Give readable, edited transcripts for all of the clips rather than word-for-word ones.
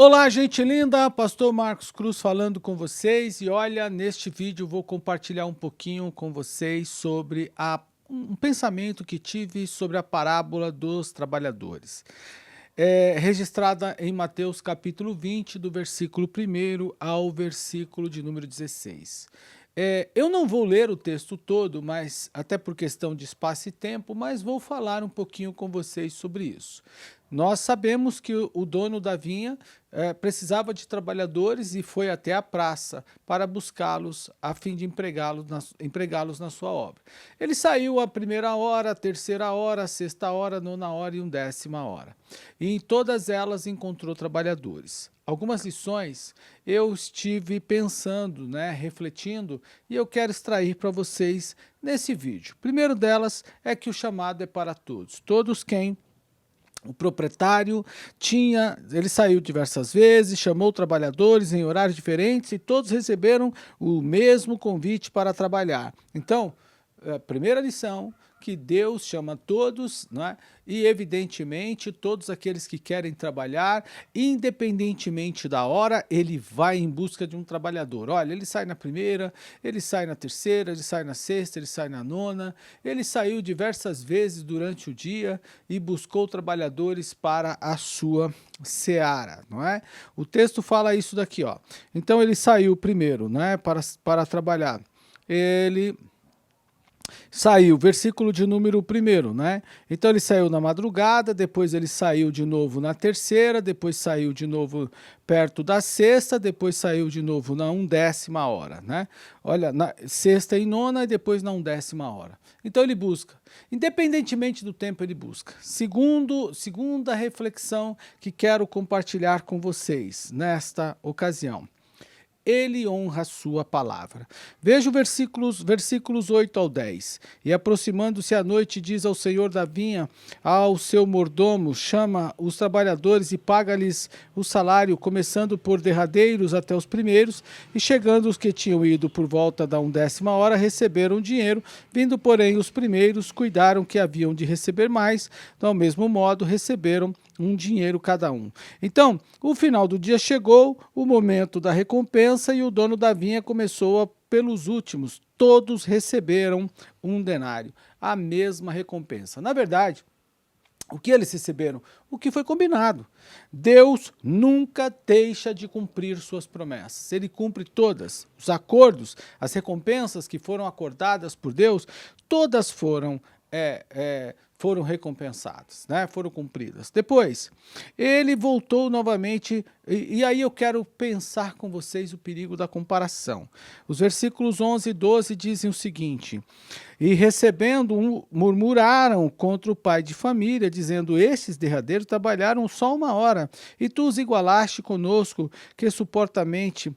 Olá, gente linda! Pastor Marcos Cruz falando com vocês e olha, neste vídeo vou compartilhar um pouquinho com vocês sobre um pensamento que tive sobre a parábola dos trabalhadores. Registrada em Mateus capítulo 20, do versículo 1 ao versículo de número 16. Eu não vou ler o texto todo, mas até por questão de espaço e tempo, mas vou falar um pouquinho com vocês sobre isso. Nós sabemos que o dono da vinha precisava de trabalhadores e foi até a praça para buscá-los a fim de empregá-los na sua obra. Ele saiu a primeira hora, a terceira hora, a sexta hora, a nona hora e 11ª hora. E em todas elas encontrou trabalhadores. Algumas lições eu estive pensando, refletindo, e eu quero extrair para vocês nesse vídeo. O primeiro delas é que o chamado é para todos. Todos quem o proprietário ele saiu diversas vezes, chamou trabalhadores em horários diferentes e todos receberam o mesmo convite para trabalhar. Então, a primeira lição, que Deus chama todos, e evidentemente todos aqueles que querem trabalhar, independentemente da hora, ele vai em busca de um trabalhador. Olha, ele sai na primeira, ele sai na terceira, ele sai na sexta, ele sai na nona, ele saiu diversas vezes durante o dia e buscou trabalhadores para a sua seara, não é? O texto fala isso daqui, ó. Então ele saiu primeiro, para trabalhar. Ele saiu, versículo de número 1, Então ele saiu na madrugada, depois ele saiu de novo na terceira, depois saiu de novo perto da sexta, depois saiu de novo na 11ª hora, Olha, na sexta e nona e depois na 11ª hora. Então ele busca, independentemente do tempo ele busca. Segunda reflexão que quero compartilhar com vocês nesta ocasião. Ele honra a sua palavra. Veja os versículos 8 ao 10. E aproximando-se a noite, diz ao senhor da vinha, ao seu mordomo, chama os trabalhadores e paga-lhes o salário, começando por derradeiros até os primeiros, e chegando os que tinham ido por volta da 11ª hora, receberam o dinheiro, vindo porém os primeiros, cuidaram que haviam de receber mais, do mesmo modo receberam um dinheiro cada um. Então, o final do dia chegou, o momento da recompensa, e o dono da vinha começou pelos últimos. Todos receberam um denário, a mesma recompensa. Na verdade, o que eles receberam? O que foi combinado. Deus nunca deixa de cumprir suas promessas. Ele cumpre todas. Os acordos, as recompensas que foram acordadas por Deus, todas foram recompensadas, foram cumpridas. Depois, ele voltou novamente, e aí eu quero pensar com vocês o perigo da comparação. Os versículos 11 e 12 dizem o seguinte: e recebendo, murmuraram contra o pai de família, dizendo, estes derradeiros trabalharam só 1 hora, e tu os igualaste conosco, que suportamos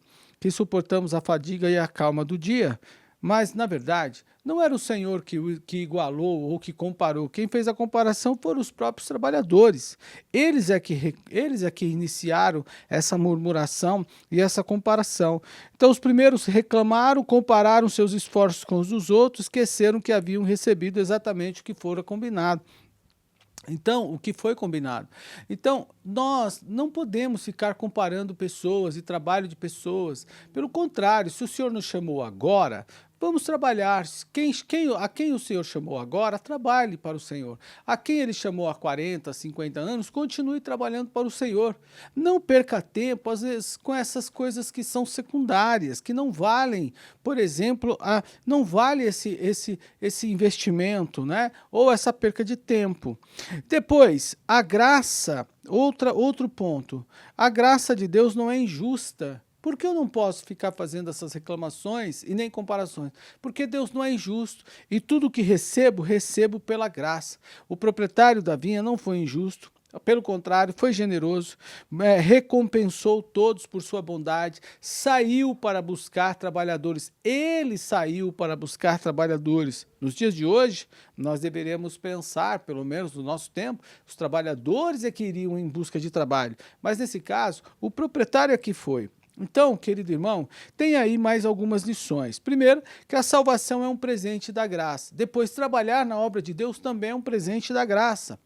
a fadiga e a calma do dia. Mas, na verdade, não era o Senhor que igualou ou que comparou. Quem fez a comparação foram os próprios trabalhadores. Eles é que iniciaram essa murmuração e essa comparação. Então, os primeiros reclamaram, compararam seus esforços com os dos outros, esqueceram que haviam recebido exatamente o que fora combinado. Então, o que foi combinado? Então, nós não podemos ficar comparando pessoas e trabalho de pessoas. Pelo contrário, se o Senhor nos chamou agora, vamos trabalhar. A quem o Senhor chamou agora, trabalhe para o Senhor. A quem Ele chamou há 40, 50 anos, continue trabalhando para o Senhor. Não perca tempo, às vezes, com essas coisas que são secundárias, que não valem, por exemplo, não vale esse investimento, ou essa perca de tempo. Depois, a graça, outro ponto, a graça de Deus não é injusta. Por que eu não posso ficar fazendo essas reclamações e nem comparações? Porque Deus não é injusto e tudo que recebo pela graça. O proprietário da vinha não foi injusto, pelo contrário, foi generoso, recompensou todos por sua bondade, saiu para buscar trabalhadores. Ele saiu para buscar trabalhadores. Nos dias de hoje, nós deveríamos pensar, pelo menos no nosso tempo, os trabalhadores é que iriam em busca de trabalho. Mas nesse caso, o proprietário é que foi. Então, querido irmão, tem aí mais algumas lições. Primeiro, que a salvação é um presente da graça. Depois, trabalhar na obra de Deus também é um presente da graça.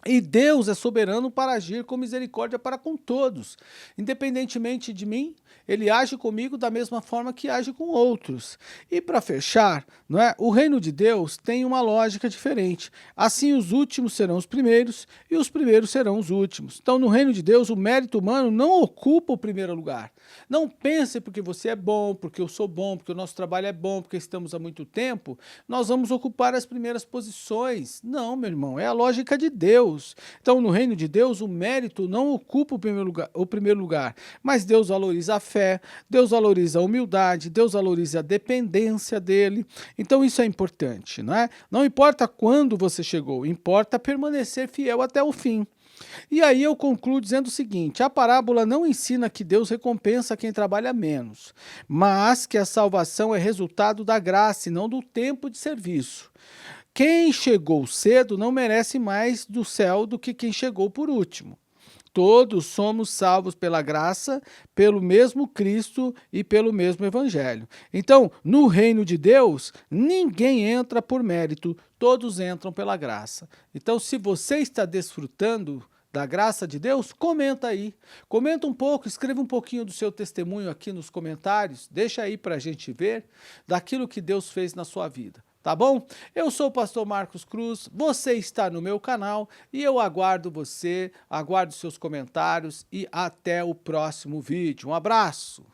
E Deus é soberano para agir com misericórdia para com todos. Independentemente de mim, ele age comigo da mesma forma que age com outros. E para fechar, não é? O reino de Deus tem uma lógica diferente. Assim, os últimos serão os primeiros e os primeiros serão os últimos. Então, no reino de Deus, o mérito humano não ocupa o primeiro lugar. Não pense porque você é bom, porque eu sou bom, porque o nosso trabalho é bom, porque estamos há muito tempo, nós vamos ocupar as primeiras posições. Não, meu irmão, é a lógica de Deus. Então, no reino de Deus, o mérito não ocupa o primeiro lugar, mas Deus valoriza a fé, Deus valoriza a humildade, Deus valoriza a dependência dele. Então, isso é importante, não é? Não importa quando você chegou, importa permanecer fiel até o fim. E aí eu concluo dizendo o seguinte: a parábola não ensina que Deus recompensa quem trabalha menos, mas que a salvação é resultado da graça e não do tempo de serviço. Quem chegou cedo não merece mais do céu do que quem chegou por último. Todos somos salvos pela graça, pelo mesmo Cristo e pelo mesmo Evangelho. Então, no reino de Deus, ninguém entra por mérito, todos entram pela graça. Então, se você está desfrutando da graça de Deus, comenta aí. Comenta um pouco, escreva um pouquinho do seu testemunho aqui nos comentários, deixa aí para a gente ver daquilo que Deus fez na sua vida. Tá bom? Eu sou o pastor Marcos Cruz, você está no meu canal e eu aguardo você, aguardo seus comentários e até o próximo vídeo. Um abraço!